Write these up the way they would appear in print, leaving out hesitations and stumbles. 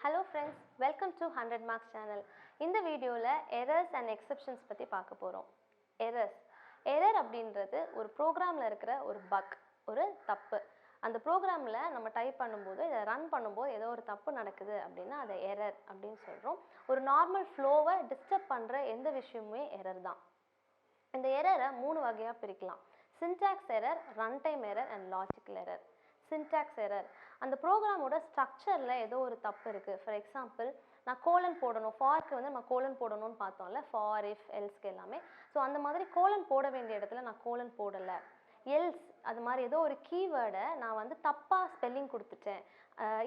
Hello friends, welcome to 100 Marks channel. இந்த வீடியோல errors and exceptions பத்தி பார்க்க போறோம். Error அப்படின்றது ஒரு ப்ரோக்ராம்ல இருக்கிற ஒரு பக், ஒரு தப்பு. அந்த ப்ரோக்ராம்ல நம்ம டைப் பண்ணும்போது இதை ரன் பண்ணும்போது ஏதோ ஒரு தப்பு நடக்குது அப்படின்னா அதை எரர் அப்படின்னு சொல்றோம். ஒரு நார்மல் ஃப்ளோவை டிஸ்டர்ப் பண்ற எந்த விஷயமுமே எரர் தான். இந்த எரரை 3 வகையா பிரிக்கலாம். Syntax error, run time error and logical error. Syntax error, அந்த ப்ரோக்ராமோட ஸ்ட்ரக்சரில் ஏதோ ஒரு தப்பு இருக்குது. ஃபார் எக்ஸாம்பிள், நான் கோலன் போடணும், ஃபார்க்கு வந்து நம்ம கோலன் போடணும்னு பார்த்தோம்ல, ஃபார், இஃப், எல்ஸ்க்கு எல்லாமே. ஸோ அந்த மாதிரி கோலன் போட வேண்டிய இடத்துல நான் கோலன் போடலை. எல்ஸ் அது மாதிரி ஏதோ ஒரு கீவேர்டை நான் வந்து தப்பாக ஸ்பெல்லிங் கொடுத்துட்டேன்,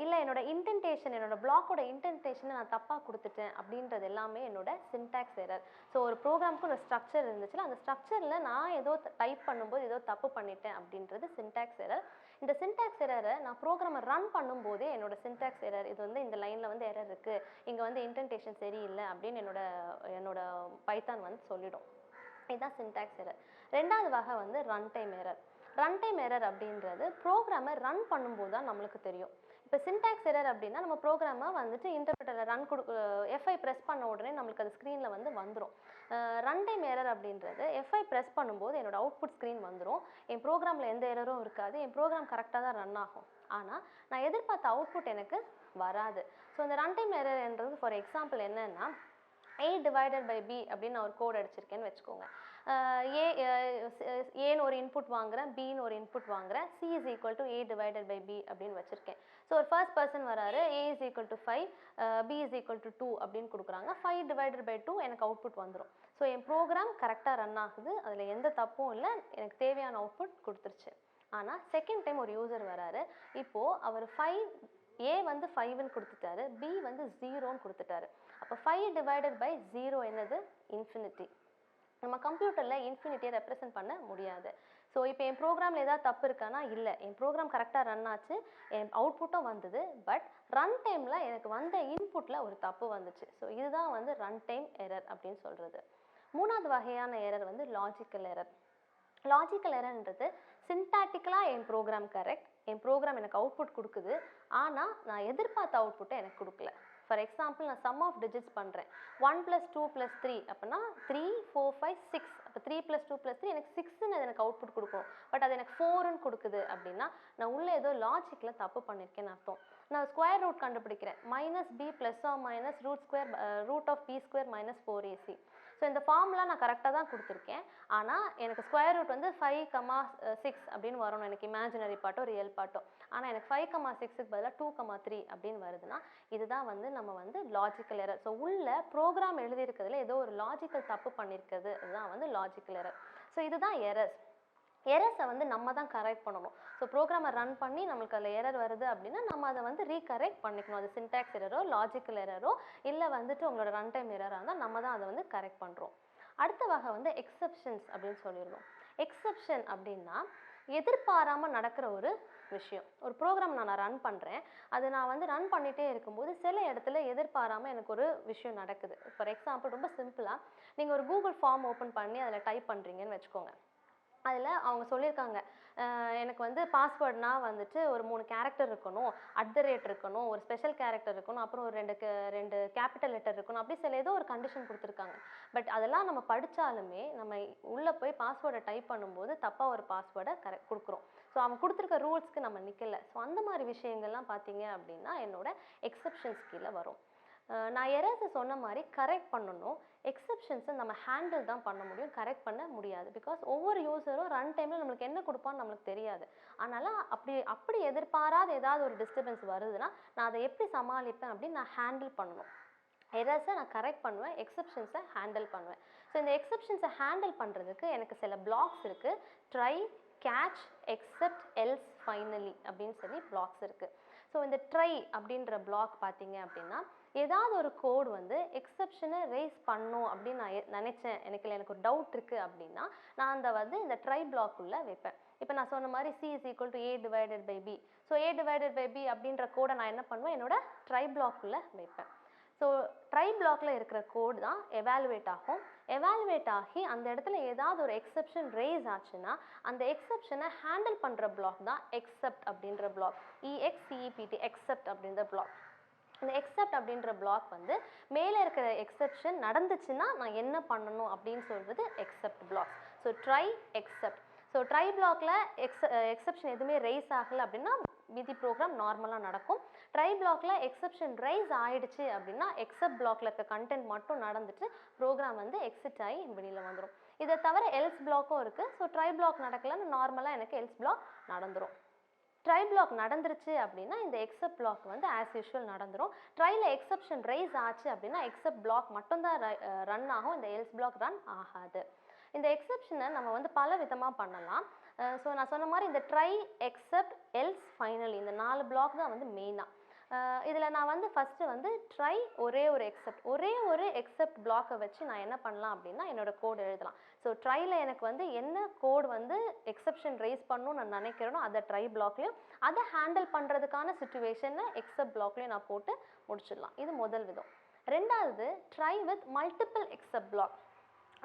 இல்லை என்னோட இன்டென்டேஷன், என்னோட பிளாக்கோட இன்டென்டேஷனை நான் தப்பாக கொடுத்துட்டேன் அப்படின்றது எல்லாமே என்னோட சின்டாக்ஸ் எரர். ஸோ ஒரு ப்ரோக்ராமுக்கு ஒரு ஸ்ட்ரக்சர் இருந்துச்சுன்னா அந்த ஸ்ட்ரக்சரில் நான் ஏதோ டைப் பண்ணும்போது ஏதோ தப்பு பண்ணிட்டேன் அப்படின்றது சின்டாக்ஸ் எரர். இந்த சின்டாக்ஸ் எரரை நான் ப்ரோக்ராமை ரன் பண்ணும்போதே என்னோட சின்டாக்ஸ் எரர், இது வந்து இந்த லைனில் வந்து எரர் இருக்குது, இங்கே வந்து இன்டென்டேஷன் சரியில்லை அப்படின்னு என்னோட பைத்தான் வந்து சொல்லிடும். இதுதான் சின்டாக்ஸ் எரர். ரெண்டாவது வகை வந்து run time error. Run time error அப்படின்றது ப்ரோக்ராமை ரன் பண்ணும்போது தான் நம்மளுக்கு தெரியும். இப்போ சின்டாக்ஸ் எரர் அப்படின்னா நம்ம ப்ரோக்ராமை வந்துட்டு இன்டர்பிரட்டரில் ரன் F5 ப்ரெஸ் பண்ண உடனே நம்மளுக்கு அது ஸ்க்ரீனில் வந்து வந்துடும். ரன் டைம் எரர் அப்படின்றது F5 ப்ரெஸ் பண்ணும்போது என்னோட அவுட்புட் ஸ்க்ரீன் வந்துடும். என் ப்ரோக்ராமில் எந்த எரரும் இருக்காது, என் ப்ரோக்ராம் கரெக்டாக தான் ரன் ஆகும். ஆனால் நான் எதிர்பார்த்த அவுட்புட் எனக்கு வராது. ஸோ இந்த ரன் டைம் எரர்ன்றது ஃபார் எக்ஸாம்பிள் என்னன்னா, A/B அப்படின்னு நான் ஒரு கோட் அடிச்சிருக்கேன்னு வச்சுக்கோங்க. ஏன்னு ஒரு இன்புட் வாங்குறேன், பின்னு ஒரு இன்புட் வாங்குறேன், C is equal to A/B அப்படின்னு வச்சுருக்கேன். ஸோ ஒரு ஃபர்ஸ்ட் பர்சன் வராரு, A is equal to 5, B is equal to 2 அப்படின்னு கொடுக்குறாங்க. 5/2 எனக்கு அவுட்புட் வந்துடும். ஸோ என் ப்ரோக்ராம் கரெக்டாக ரன் ஆகுது, அதில் எந்த தப்பும் இல்லை, எனக்கு தேவையான அவுட்புட் கொடுத்துருச்சு. ஆனால் செகண்ட் டைம் ஒரு யூசர் வராரு. இப்போது அவர் A வந்து 5ன்னு கொடுத்துட்டாரு, B வந்து 0ன்னு கொடுத்துட்டாரு. அப்போ 5/0 என்னது? இன்ஃபினிட்டி. நம்ம கம்ப்யூட்டரில் இன்ஃபினிட்டியை ரெப்ரசன்ட் பண்ண முடியாது. ஸோ இப்போ என் ப்ரோக்ராமில் ஏதாவது தப்பு இருக்கானா? இல்லை, என் ப்ரோக்ராம் கரெக்டாக ரன் ஆச்சு, என் அவுட்புட்டும் வந்தது. பட் ரன் டைமில் எனக்கு வந்த இன்புட்டில் ஒரு தப்பு வந்துச்சு. ஸோ இதுதான் வந்து ரன் டைம் எரர் அப்படின்னு சொல்கிறது. மூணாவது வகையான எரர் வந்து லாஜிக்கல் எரர். லாஜிக்கல் எரர்ன்றது சின்டாட்டிக்கலாக என் ப்ரோக்ராம் கரெக்ட், என் ப்ரோக்ராம் எனக்கு அவுட்புட் கொடுக்குது, ஆனால் நான் எதிர்பார்த்த அவுட்புட்டை எனக்கு கொடுக்கல. ஃபார் எக்ஸாம்பிள், நான் சம் ஆஃப் டிஜிட்ஸ் பண்ணுறேன். 1 + 2 + 3 அப்படின்னா 3, 4, 5, 6. அப்போ 3 + 2 + 3 எனக்கு 6ன்னு எனக்கு அவுட்புட் கொடுக்கும். பட் அது எனக்கு 4ன்னு கொடுக்குது அப்படின்னா நான் உள்ளே ஏதோ லாஜிக்கில் தப்பு பண்ணியிருக்கேன்னு அர்த்தம். நான் ஸ்கொயர் ரூட் கண்டுபிடிக்கிறேன். -b ± √√(b² - 4ac). ஸோ இந்த ஃபார்முலா நான் கரெக்டாக தான் கொடுத்துருக்கேன். ஆனால் எனக்கு ஸ்கொயர் ரூட் வந்து 5,6 அப்படின்னு வரணும், எனக்கு இமேஜினரி பாட்டோ ரியல் பாட்டோ. ஆனால் எனக்கு 5,6க்கு பதிலாக 2,3 அப்படின்னு வருதுன்னா இதுதான் வந்து நம்ம வந்து லாஜிக்கல் எரர். ஸோ உள்ள ப்ரோக்ராம் எழுதியிருக்கிறதுல ஏதோ ஒரு லாஜிக்கல் தப்பு பண்ணியிருக்கிறது, இதுதான் வந்து லாஜிக்கல் எரர். ஸோ இதுதான் எரர்ஸ். எரர்ஸை வந்து நம்ம தான் கரெக்ட் பண்ணணும். ஸோ ப்ரோக்ராமை ரன் பண்ணி நம்மளுக்கு அதில் எரர் வருது அப்படின்னா நம்ம அதை வந்து ரீகரெக்ட் பண்ணிக்கணும். அது சின்டாக்ஸ் எரரோ லாஜிக்கல் எரரோ இல்லை வந்துட்டு உங்களோட ரன் டைம் எரராக இருந்தால் நம்ம தான் அதை வந்து கரெக்ட் பண்ணுறோம். அடுத்த வகை வந்து எக்ஸப்ஷன்ஸ் அப்படின்னு சொல்லிடுறோம். எக்ஸப்ஷன் அப்படின்னா எதிர்பாராமல் நடக்கிற ஒரு விஷயம். ஒரு ப்ரோக்ராம் நான் ரன் பண்ணுறேன், அது நான் வந்து ரன் பண்ணிகிட்டே இருக்கும்போது சில இடத்துல எதிர்பாராமல் எனக்கு ஒரு விஷயம் நடக்குது. ஃபார் எக்ஸாம்பிள், ரொம்ப சிம்பிளாக நீங்கள் ஒரு கூகுள் ஃபார்ம் ஓப்பன் பண்ணி அதில் டைப் பண்ணுறீங்கன்னு வச்சுக்கோங்க. அதில் அவங்க சொல்லியிருக்காங்க, எனக்கு வந்து பாஸ்வேர்ட்னா வந்துட்டு ஒரு 3 கேரக்டர் இருக்கணும், @ இருக்கணும், ஒரு ஸ்பெஷல் கேரக்டர் இருக்கணும், அப்புறம் ஒரு 2 கேபிட்டல் லெட்டர் இருக்கணும், அப்படி சில ஏதோ ஒரு கண்டிஷன் கொடுத்துருக்காங்க. பட் அதெல்லாம் நம்ம படித்தாலுமே நம்ம உள்ளே போய் பாஸ்வேர்டை டைப் பண்ணும்போது தப்பாக ஒரு பாஸ்வேர்டை கொடுக்குறோம். ஸோ அவங்க கொடுத்துருக்க ரூல்ஸ்க்கு நம்ம நிற்கலை. ஸோ அந்த மாதிரி விஷயங்கள்லாம் பார்த்தீங்க அப்படின்னா என்னோட எக்ஸப்ஷன்ஸ் கீழே வரும். நான் எரர்ஸை சொன்ன மாதிரி கரெக்ட் பண்ணணும். எக்ஸப்ஷன்ஸை நம்ம ஹேண்டில் தான் பண்ண முடியும், கரெக்ட் பண்ண முடியாது. பிகாஸ் ஒவ்வொரு யூஸரும் ரன் டைமில் நம்மளுக்கு என்ன கொடுப்பான்னு நம்மளுக்கு தெரியாது. அதனால் அப்படி எதிர்பாராத ஏதாவது ஒரு டிஸ்டர்பன்ஸ் வருதுன்னா நான் அதை எப்படி சமாளிப்பேன் அப்படின்னு நான் ஹேண்டில் பண்ணணும். எரர்ஸை நான் கரெக்ட் பண்ணுவேன், எக்ஸப்ஷன்ஸை ஹேண்டில் பண்ணுவேன். ஸோ இந்த எக்ஸப்ஷன்ஸை ஹேண்டில் பண்ணுறதுக்கு எனக்கு சில பிளாக்ஸ் இருக்குது. Try, catch, accept, else, finally அப்படின்னு சொல்லி பிளாக்ஸ் இருக்குது. ஸோ இந்த ட்ரை அப்படின்ற பிளாக் பார்த்தீங்க அப்படின்னா ஏதாவது ஒரு கோட் வந்து எக்ஸப்ஷனை ரேஸ் பண்ணும் அப்படின்னு நான் நினச்சேன், எனக்கு ஒரு டவுட் இருக்குது அப்படின்னா நான் அந்த வந்து இந்த ட்ரை பிளாக்குள்ளே வைப்பேன். இப்போ நான் சொன்ன மாதிரி C is equal to A/B. So A/B அப்படின்ற கோடை நான் என்ன பண்ணுவேன், என்னோட ட்ரை பிளாக்குள்ளே வைப்பேன். ஸோ ட்ரை பிளாக்ல இருக்கிற கோட் தான் எவாலுவேட் ஆகும். எவாலுவேட் ஆகி அந்த இடத்துல ஏதாவது ஒரு எக்ஸப்ஷன் ரேஸ் ஆச்சுன்னா அந்த எக்ஸப்ஷனை ஹேண்டில் பண்ணுற பிளாக் தான் எக்ஸப்ட் அப்படின்ற பிளாக். EXCEPT, எக்ஸப்ட் அப்படின்ற பிளாக். இந்த எக்ஸப்ட் அப்படின்ற பிளாக் வந்து மேலே இருக்கிற எக்ஸெப்ஷன் நடந்துச்சுன்னா நான் என்ன பண்ணணும் அப்படின்னு சொல்வது except block. So try except. So try பிளாக்ல எக்ஸெப்ஷன் எதுவுமே ரைஸ் ஆகலை அப்படின்னா மீதி ப்ரோக்ராம் நார்மலாக நடக்கும். ட்ரை பிளாக்ல எக்ஸெப்ஷன் ரைஸ் ஆயிடுச்சு அப்படின்னா எக்ஸப்ட் பிளாக்ல இருக்க கண்டென்ட் மட்டும் நடந்துட்டு ப்ரோக்ராம் வந்து எக்ஸிட் ஆகி வெளியில் வந்துடும். இதை தவிர எல்ஸ் பிளாக்கும் இருக்குது. ஸோ ட்ரை பிளாக் நடக்கலன்னு நார்மலாக எனக்கு எல்ஸ் பிளாக் நடந்துடும். ட்ரை பிளாக் நடந்துருச்சு அப்படின்னா இந்த எக்ஸப்ட் பிளாக் வந்து ஆஸ் யூஷுவல் நடந்துடும். ட்ரைல எக்ஸெப்ஷன் ரைஸ் ஆச்சு அப்படின்னா எக்ஸப்ட் பிளாக் மட்டும்தான் ரன் ஆகும், இந்த எல்ஸ் பிளாக் ரன் ஆகாது. இந்த எக்ஸெப்ஷனை நம்ம வந்து பல விதமாக பண்ணலாம். ஸோ நான் சொன்ன மாதிரி இந்த ட்ரை எக்ஸப்ட் எல்ஸ் ஃபைனலி இந்த 4 பிளாக் தான் வந்து மெயினாக. இதில் நான் வந்து ஃபஸ்ட்டு வந்து ட்ரை ஒரே ஒரு எக்ஸப்ட் பிளாக்கை வச்சு நான் என்ன பண்ணலாம் அப்படின்னா என்னோட கோடு எழுதலாம். ஸோ ட்ரையில் எனக்கு வந்து என்ன கோடு வந்து எக்ஸெப்ஷன் ரைஸ் பண்ணணும்னு நான் நினைக்கிறேனோ அதை ட்ரை பிளாக்லையும் அதை ஹேண்டில் பண்ணுறதுக்கான சிச்சுவேஷனை எக்ஸப்ட் பிளாக்லையும் நான் போட்டு முடிச்சிடலாம். இது முதல் விதம். ரெண்டாவது try with multiple except block.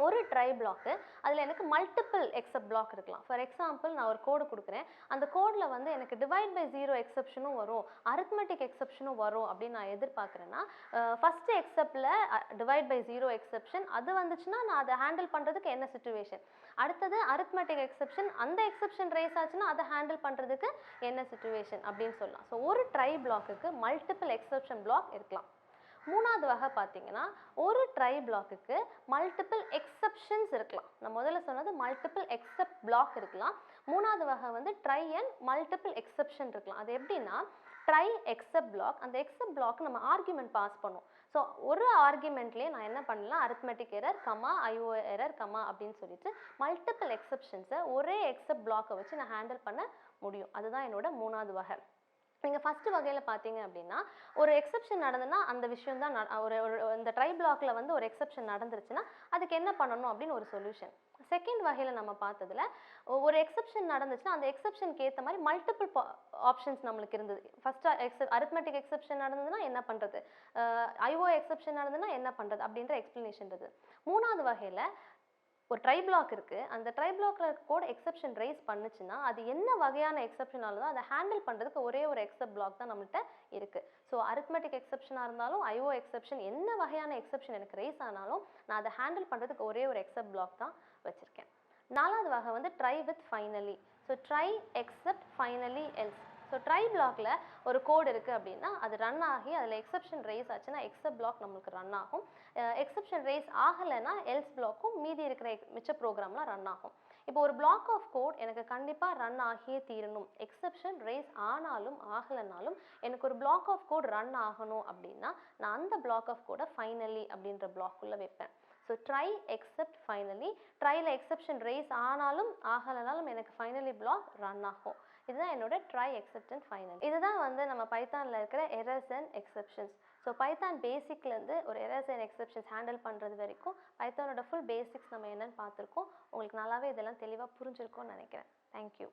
ஒரு ட்ரை பிளாக்கு அதில் எனக்கு மல்டிபிள் எக்ஸப்ட் பிளாக் இருக்கலாம். ஃபார் எக்ஸாம்பிள் நான் ஒரு கோடு கொடுக்குறேன், அந்த கோடில் வந்து எனக்கு டிவைட் பை 0 எக்ஸப்ஷனும் வரும், அரித்மெட்டிக் எக்ஸப்ஷனும் வரும் அப்படின்னு நான் எதிர்பார்க்குறேன்னா ஃபஸ்ட்டு எக்ஸப்டில் டிவைட் பை 0 எக்ஸப்ஷன் அது வந்துச்சுன்னா நான் அதை ஹேண்டில் பண்ணுறதுக்கு என்ன சிச்சுவேஷன், அடுத்தது அரித்மெட்டிக் எக்ஸப்ஷன் அந்த எக்ஸப்ஷன் ரைஸ் ஆச்சுன்னா அதை ஹேண்டில் பண்ணுறதுக்கு என்ன சிச்சுவேஷன் அப்படின்னு சொல்லலாம். ஸோ ஒரு ட்ரை பிளாக்குக்கு மல்டிபிள் எக்ஸப்ஷன் பிளாக் இருக்கலாம். மூணாவது வகை பார்த்தீங்கன்னா ஒரு ட்ரை பிளாக்குக்கு மல்டிபிள் எக்ஸப்ஷன்ஸ் இருக்கலாம். நான் முதல்ல சொன்னது மல்டிபிள் எக்ஸப்ட் பிளாக் இருக்கலாம். மூணாவது வகை வந்து ட்ரை அண்ட் மல்டிபிள் எக்ஸப்ஷன் இருக்கலாம். அது எப்படின்னா ட்ரை எக்ஸப்ட் பிளாக், அந்த எக்ஸப்ட் பிளாக் நம்ம ஆர்குமெண்ட் பாஸ் பண்ணும். ஸோ ஒரு ஆர்குமெண்ட்லேயே நான் என்ன பண்ணலாம், arithmetic error comma IO error comma அப்படின்னு சொல்லிட்டு மல்டிபிள் எக்ஸப்ஷன்ஸை ஒரே எக்ஸப்ட் பிளாக்கை வச்சு நான் ஹேண்டில் பண்ண முடியும். அதுதான் என்னோட மூணாவது வகை. நீங்கள் ஃபஸ்ட்டு வகையில் பார்த்தீங்க அப்படின்னா ஒரு எக்ஸப்ஷன் நடந்துன்னா அந்த விஷயம் தான் ஒரு இந்த ட்ரை பிளாக்ல வந்து ஒரு எக்ஸப்ஷன் நடந்துருச்சுன்னா அதுக்கு என்ன பண்ணணும் அப்படின்னு ஒரு சொல்யூஷன். செகண்ட் வகையில் நம்ம பார்த்ததுல ஒரு எக்ஸப்ஷன் நடந்துச்சுன்னா அந்த எக்ஸப்ஷனுக்கு ஏற்ற மாதிரி மல்டிபிள் ஆப்ஷன்ஸ் நம்மளுக்கு இருந்தது. ஃபஸ்ட்டு அரித்மெட்டிக் எக்ஸப்ஷன் நடந்ததுன்னா என்ன பண்ணுறது, ஐஓ எக்ஸப்ஷன் நடந்ததுன்னா என்ன பண்ணுறது அப்படின்ற எக்ஸ்ப்ளனேஷன் இருக்குது. மூணாவது வகையில் ஒரு ட்ரை பிளாக் இருக்குது, அந்த ட்ரை பிளாக்ல கூட எக்ஸப்ஷன் ரைஸ் பண்ணுச்சுன்னா அது என்ன வகையான எக்ஸப்ஷனால தான் அதை ஹேண்டில் பண்ணுறதுக்கு ஒரே ஒரு எக்ஸப்ட் பிளாக் தான் நம்மள்கிட்ட இருக்குது. ஸோ அரித்மெட்டிக் எக்ஸப்ஷனாக இருந்தாலும் ஐஓ எக்ஸப்ஷன் என்ன வகையான எக்ஸப்ஷன் எனக்கு ரைஸ் ஆனாலும் நான் அதை ஹேண்டில் பண்ணுறதுக்கு ஒரே ஒரு எக்ஸப்ட் பிளாக் தான் வச்சுருக்கேன். நாலாவது வகை வந்து try with finally. So try except finally else. So try பிளாக்ல ஒரு கோடு இருக்குது அப்படின்னா அது ரன் ஆகி அதில் எக்ஸப்ஷன் ரைஸ் ஆச்சுன்னா எக்ஸப்ட் பிளாக் நம்மளுக்கு ரன் ஆகும். எக்ஸப்ஷன் ரைஸ் ஆகலைன்னா எல்ஸ் பிளாக்கும் மீதி இருக்கிற மிச்ச ப்ரோக்ராம்லாம் ரன் ஆகும். இப்போ ஒரு பிளாக் ஆஃப் கோட் எனக்கு கண்டிப்பாக ரன் ஆகியே தீரணும், எக்ஸப்ஷன் ரைஸ் ஆனாலும் ஆகலைனாலும் எனக்கு ஒரு பிளாக் ஆஃப் கோட் ரன் ஆகணும் அப்படின்னா நான் அந்த பிளாக் ஆஃப் கோடை ஃபைனலி அப்படின்ற பிளாக்குள்ளே வைப்பேன். ஸோ ட்ரை எக்ஸப்ட் ஃபைனலி, ட்ரையில் எக்ஸப்ஷன் ரைஸ் ஆனாலும் ஆகலைனாலும் எனக்கு ஃபைனலி பிளாக் ரன் ஆகும். இதுதான் என்னோட ட்ரை எக்ஸப்ட் அண்ட் ஃபைனல். இதுதான் வந்து நம்ம பைத்தானில் இருக்கிற errors and exceptions. So Python பேசிக்லேருந்து ஒரு எரர்ஸ் அண்ட் எக்ஸப்ஷன்ஸ் ஹேண்டில் பண்ணுறது வரைக்கும் பைத்தானோட ஃபுல் பேசிக்ஸ் நம்ம என்னென்னு பார்த்துருக்கோம். உங்களுக்கு நல்லாவே இதெல்லாம் தெளிவாக புரிஞ்சிருக்கும்னு நினைக்கிறேன். தேங்க்யூ.